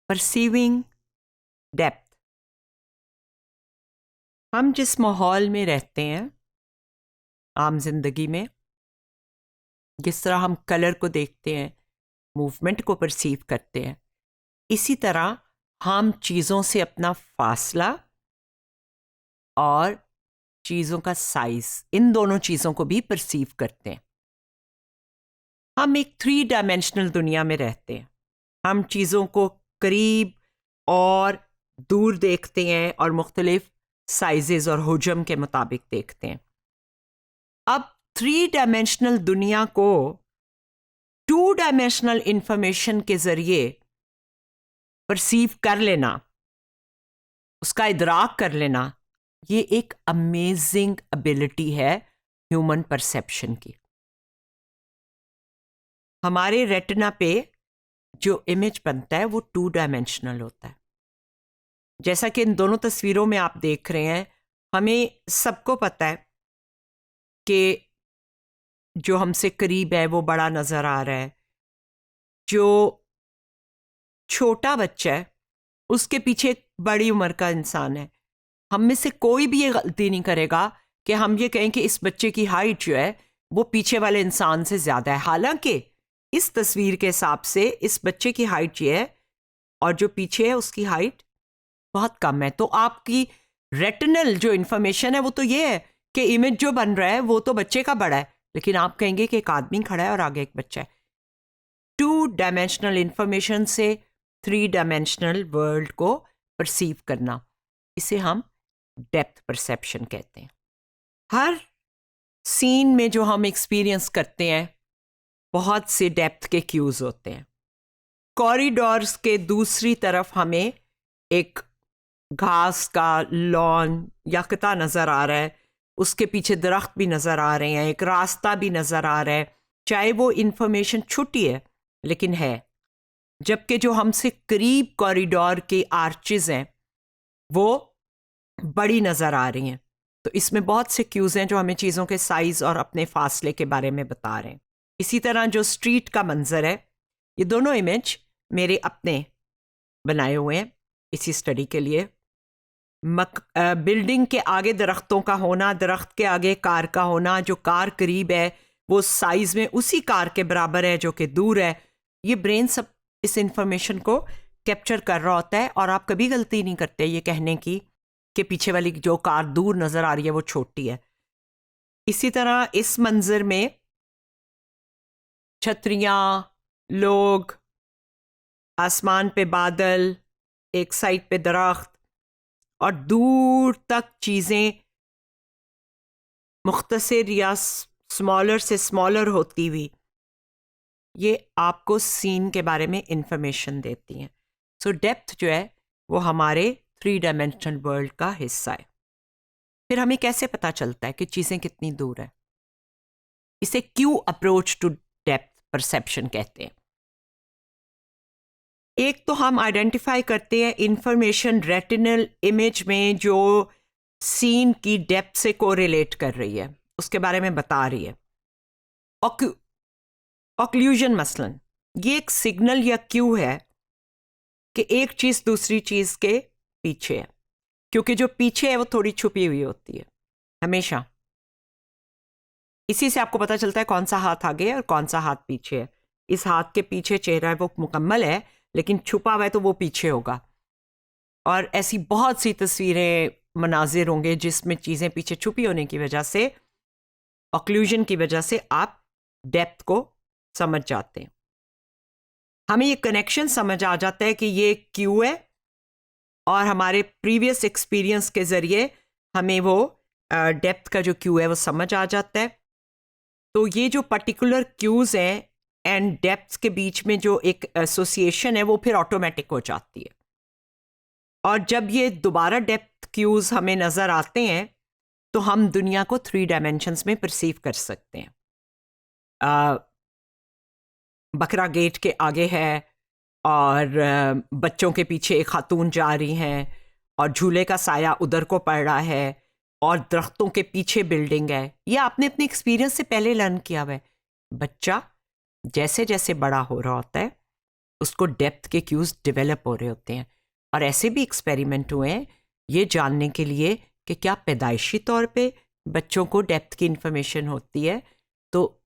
Perceiving depth. हम जिस माहौल में रहते हैं आम जिंदगी में, जिस तरह हम कलर को देखते हैं, मूवमेंट को परसीव करते हैं, इसी तरह हम चीज़ों से अपना फासला और चीज़ों का साइज, इन दोनों चीज़ों को भी परसीव करते हैं। हम एक 3 डायमेंशनल दुनिया में रहते हैं। हम चीज़ों को करीब और दूर देखते हैं और मुख्तलिफ साइजेस और हुजम के मुताबिक देखते हैं। अब 3 डायमेंशनल दुनिया को 2 डायमेंशनल इंफॉर्मेशन के ज़रिए परसीव कर लेना, उसका इदराक कर लेना, ये एक अमेजिंग एबिलिटी है ह्यूमन परसेप्शन की। हमारे रेटिना पे जो इमेज बनता है वो 2 डायमेंशनल होता है। जैसा कि इन दोनों तस्वीरों में आप देख रहे हैं, हमें सबको पता है कि जो हमसे करीब है वो बड़ा नज़र आ रहा है, जो छोटा बच्चा है उसके पीछे एक बड़ी उम्र का इंसान है। हम में से कोई भी ये गलती नहीं करेगा कि हम ये कहें कि इस बच्चे की हाइट जो है वो पीछे वाले इंसान से ज़्यादा है। हालांकि इस तस्वीर के हिसाब से इस बच्चे की हाइट ये है और जो पीछे है उसकी हाइट बहुत कम है। तो आपकी रेटिनल जो इंफॉर्मेशन है वो तो ये है कि इमेज जो बन रहा है वो तो बच्चे का बड़ा है, लेकिन आप कहेंगे कि एक आदमी खड़ा है और आगे एक बच्चा है। 2 डायमेंशनल इंफॉर्मेशन से 3 डायमेंशनल वर्ल्ड को परसीव करना, इसे हम डेप्थ परसेप्शन कहते हैं। हर सीन में जो हम एक्सपीरियंस करते हैं बहुत से डेप्थ के क्यूज होते हैं। कॉरिडोर्स के दूसरी तरफ हमें एक घास का लॉन या कता नज़र आ रहा है, उसके पीछे दरख्त भी नज़र आ रहे हैं, एक रास्ता भी नज़र आ रहा है, चाहे वो इंफॉर्मेशन छोटी है लेकिन है। जबकि जो हमसे करीब कॉरिडोर के आर्चेस हैं वो बड़ी नज़र आ रही हैं। तो इसमें बहुत से क्यूज हैं जो हमें चीज़ों के साइज़ और अपने फासले के बारे में बता रहे हैं। इसी तरह जो स्ट्रीट का मंजर है, ये दोनों इमेज मेरे अपने बनाए हुए हैं इसी स्टडी के लिए। बिल्डिंग के आगे दरख्तों का होना, दरख्त के आगे कार का होना, जो कार करीब है वो साइज में उसी कार के बराबर है जो कि दूर है। ये ब्रेन सब इस इंफॉर्मेशन को कैप्चर कर रहा होता है और आप कभी गलती नहीं करते ये कहने की कि पीछे वाली जो कार दूर नजर आ रही है वो छोटी है। इसी तरह इस मंजर में छतरियां, लोग, आसमान पे बादल, एक साइड पे दरख्त और दूर तक चीज़ें मुख्तसर या स्मॉलर से स्मॉलर होती हुई, ये आपको सीन के बारे में इंफॉर्मेशन देती हैं। सो डेप्थ जो है वो हमारे 3 डायमेंशनल वर्ल्ड का हिस्सा है। फिर हमें कैसे पता चलता है कि चीज़ें कितनी दूर है? इसे cue approach to depth perception कहते हैं। एक तो हम आइडेंटिफाई करते हैं इंफॉर्मेशन रेटिनल इमेज में जो सीन की डेप्थ से कोरिलेट कर रही है, उसके बारे में बता रही है। ऑक्लूजन मसलन ये एक सिग्नल या क्यू है कि एक चीज़ दूसरी चीज़ के पीछे है, क्योंकि जो पीछे है वो थोड़ी छुपी हुई होती है हमेशा। इसी से आपको पता चलता है कौन सा हाथ आगे है और कौन सा हाथ पीछे है। इस हाथ के पीछे चेहरा है वो मुकम्मल है, लेकिन छुपा हुआ है तो वो पीछे होगा। और ऐसी बहुत सी तस्वीरें, मनाजिर होंगे जिसमें चीज़ें पीछे छुपी होने की वजह से, ऑक्लूजन की वजह से आप डेप्थ को समझ जाते हैं। हमें ये कनेक्शन समझ आ जाता है कि ये क्यू है और हमारे प्रीवियस एक्सपीरियंस के ज़रिए हमें वो डेप्थ का जो क्यू है वो समझ आ जाता है। तो ये जो पर्टिकुलर क्यूज़ हैं एंड डेप्थ के बीच में जो एक एसोसिएशन है वो फिर ऑटोमेटिक हो जाती है। और जब ये दोबारा डेप्थ क्यूज़ हमें नज़र आते हैं तो हम दुनिया को 3 डायमेंशंस में परसीव कर सकते हैं। बकरा गेट के आगे है और बच्चों के पीछे एक खातून जा रही हैं और झूले का साया उधर को पड़ रहा है और दरख्तों के पीछे बिल्डिंग है। ये आपने अपने एक्सपीरियंस से पहले लर्न किया हुआ है। बच्चा जैसे जैसे बड़ा हो रहा होता है उसको डेप्थ के क्यूज डेवलप हो रहे होते हैं। और ऐसे भी एक्सपेरिमेंट हुए हैं ये जानने के लिए कि क्या पैदाइशी तौर पे बच्चों को डेप्थ की इंफॉर्मेशन होती है। तो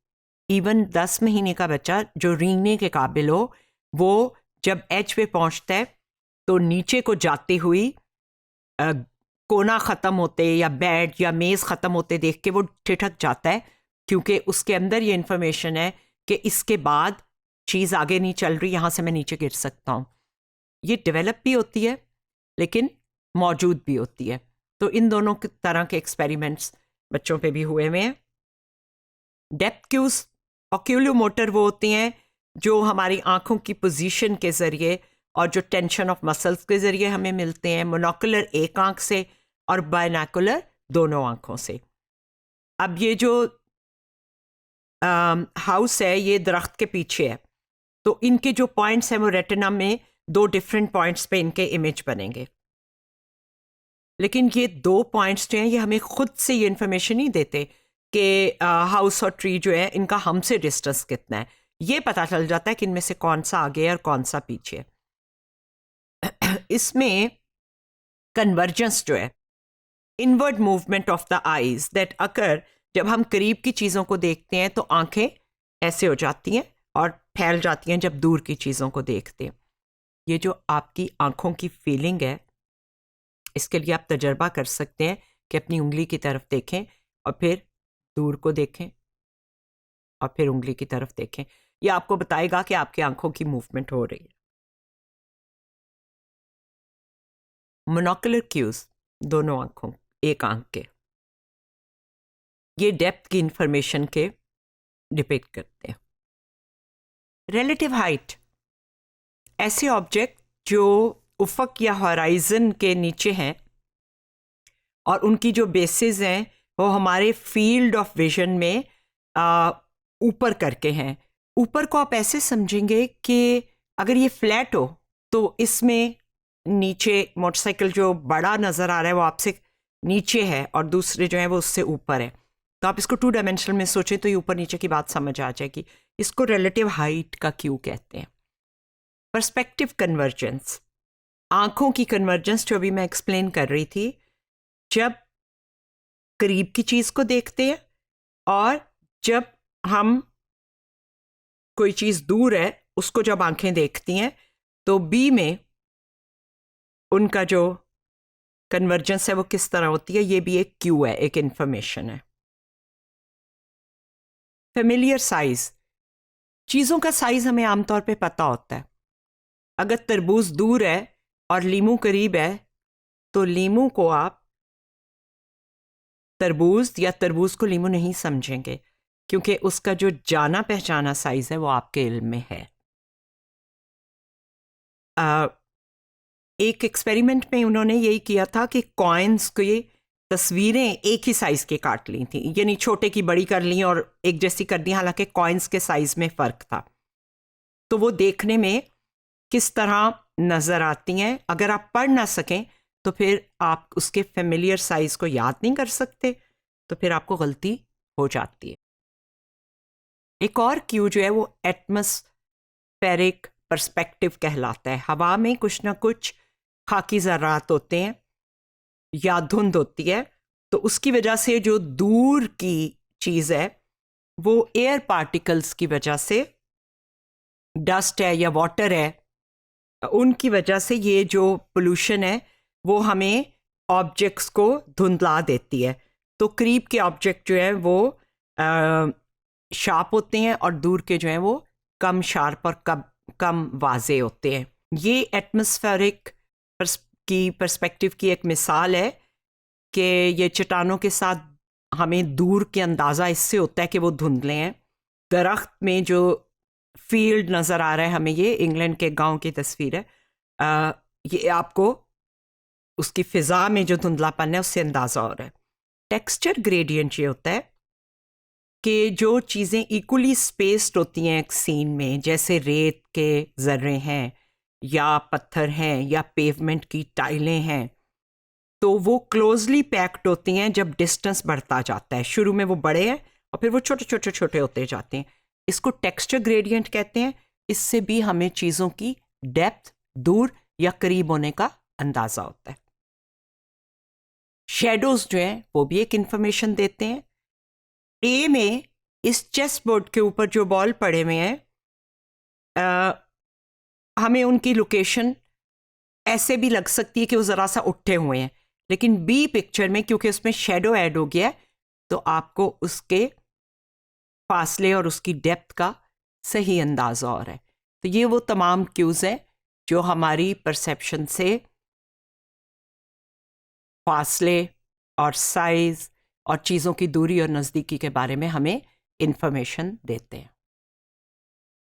इवन 10 महीने का बच्चा जो रेंगने के काबिल हो, वो जब एज पे पहुंचता है तो नीचे को जाती हुई कोना ख़त्म होते या बेड या मेज़ ख़त्म होते देख के वो ठिठक जाता है, क्योंकि उसके अंदर ये इन्फॉर्मेशन है कि इसके बाद चीज़ आगे नहीं चल रही, यहाँ से मैं नीचे गिर सकता हूँ। ये डेवलप भी होती है लेकिन मौजूद भी होती है। तो इन दोनों तरह के एक्सपेरिमेंट्स बच्चों पे भी हुए हुए हैं। डेप्थ क्यूज ऑक्यूलोमोटर वो होती हैं जो हमारी आंखों की पोजीशन के ज़रिए और जो टेंशन ऑफ मसल्स के ज़रिए हमें मिलते हैं, मोनोकुलर एक आंख से और बायनोकुलर दोनों आंखों से। अब ये जो हाउस है ये दरख्त के पीछे है, तो इनके जो पॉइंट्स हैं वो रेटिना में 2 डिफरेंट पॉइंट्स पे इनके इमेज बनेंगे। लेकिन ये 2 पॉइंट्स जो हैं ये हमें खुद से ये इन्फॉर्मेशन नहीं देते कि हाउस और ट्री जो है इनका हमसे डिस्टेंस कितना है। ये पता चल जाता है कि इनमें से कौन सा आगे है और कौन सा पीछे है। इसमें कन्वर्जेंस जो है, inward movement of the eyes that occur, जब हम करीब की चीज़ों को देखते हैं तो आंखें ऐसे हो जाती हैं और फैल जाती हैं जब दूर की चीज़ों को देखते हैं। ये जो आपकी आंखों की फीलिंग है, इसके लिए आप तजर्बा कर सकते हैं कि अपनी उंगली की तरफ देखें और फिर दूर को देखें और फिर उंगली की तरफ देखें। ये आपको बताएगा कि आपकी आंखों की मूवमेंट हो रही है। मोनोकुलर क्यूज दोनों आंखों, एक आंख के, ये डेप्थ की इंफॉर्मेशन के डिपेक्ट करते हैं। रिलेटिव हाइट, ऐसे ऑब्जेक्ट जो उफक या हॉराइजन के नीचे हैं और उनकी जो बेसिस हैं वो हमारे फील्ड ऑफ विजन में ऊपर करके हैं। ऊपर को आप ऐसे समझेंगे कि अगर ये फ्लैट हो तो इसमें नीचे मोटरसाइकिल जो बड़ा नज़र आ रहा है वो आपसे नीचे है और दूसरे जो है वो उससे ऊपर है। तो आप इसको 2 डायमेंशनल में सोचें तो ये ऊपर नीचे की बात समझ आ जाएगी। इसको रिलेटिव हाइट का क्यू कहते हैं। पर्सपेक्टिव कन्वर्जेंस, आंखों की कन्वर्जेंस जो अभी मैं एक्सप्लेन कर रही थी, जब करीब की चीज़ को देखते हैं और जब हम कोई चीज़ दूर है उसको जब आंखें देखती हैं तो बी में उनका जो कन्वर्जेंस है वो किस तरह होती है, ये भी एक क्यू है, एक इंफॉर्मेशन है। फेमिलियर साइज, चीज़ों का साइज हमें आमतौर पे पता होता है। अगर तरबूज दूर है और लीमू करीब है तो लीमू को आप तरबूज या तरबूज को लीमू नहीं समझेंगे, क्योंकि उसका जो जाना पहचाना साइज है वो आपके इल्म में है। एक एक्सपेरिमेंट में उन्होंने यही किया था कि कॉइन्स की तस्वीरें एक ही साइज की काट ली थी, यानी छोटे की बड़ी कर ली और एक जैसी कर दी, हालांकि कॉइन्स के साइज में फ़र्क था। तो वो देखने में किस तरह नज़र आती हैं। अगर आप पढ़ ना सकें तो फिर आप उसके फेमिलियर साइज को याद नहीं कर सकते, तो फिर आपको गलती हो जाती है। एक और क्यू जो है वो एटमॉस्फेरिक पर्सपेक्टिव कहलाता है। हवा में कुछ ना कुछ खाकी ज़रात होते हैं या धुंध होती है, तो उसकी वजह से जो दूर की चीज़ है वो एयर पार्टिकल्स की वजह से, डस्ट है या वाटर है, उनकी वजह से ये जो पोल्यूशन है वो हमें ऑब्जेक्ट्स को धुंधला देती है। तो करीब के ऑब्जेक्ट जो है वो शार्प होते हैं और दूर के जो हैं वो कम शार्प और कम वाजे होते हैं। ये एटमॉस्फेरिक की पर्सपेक्टिव की एक मिसाल है कि ये चट्टानों के साथ हमें दूर के अंदाज़ा इससे होता है कि वो धुंधले हैं। दरख्त में जो फील्ड नज़र आ रहा है हमें, ये इंग्लैंड के गांव की तस्वीर है। ये आपको उसकी फ़िज़ा में जो धुंधलापन है उससे अंदाज़ा हो रहा है। टेक्सचर ग्रेडियंट ये होता है कि जो चीज़ें इक्वली स्पेस्ड होती हैं एक सीन में, जैसे रेत के ज़र्रे हैं या पत्थर हैं या पेवमेंट की टाइलें हैं, तो वो क्लोजली पैक्ड होती हैं जब डिस्टेंस बढ़ता जाता है। शुरू में वो बड़े हैं और फिर वो छोटे छोटे छोटे होते जाते हैं। इसको टेक्सचर ग्रेडियंट कहते हैं। इससे भी हमें चीज़ों की डेप्थ, दूर या करीब होने का अंदाज़ा होता है। शेडोज जो हैं वो भी एक इंफॉर्मेशन देते हैं। ए में इस चेस बोर्ड के ऊपर जो बॉल पड़े हुए हैं, हमें उनकी लोकेशन ऐसे भी लग सकती है कि वो ज़रा सा उठे हुए हैं, लेकिन बी पिक्चर में क्योंकि उसमें शेडो ऐड हो गया है तो आपको उसके फासले और उसकी डेप्थ का सही अंदाज़ा हो रहा है। तो ये वो तमाम क्यूज़ हैं जो हमारी परसेप्शन से फासले और साइज़ और चीज़ों की दूरी और नज़दीकी के बारे में हमें इंफॉर्मेशन देते हैं।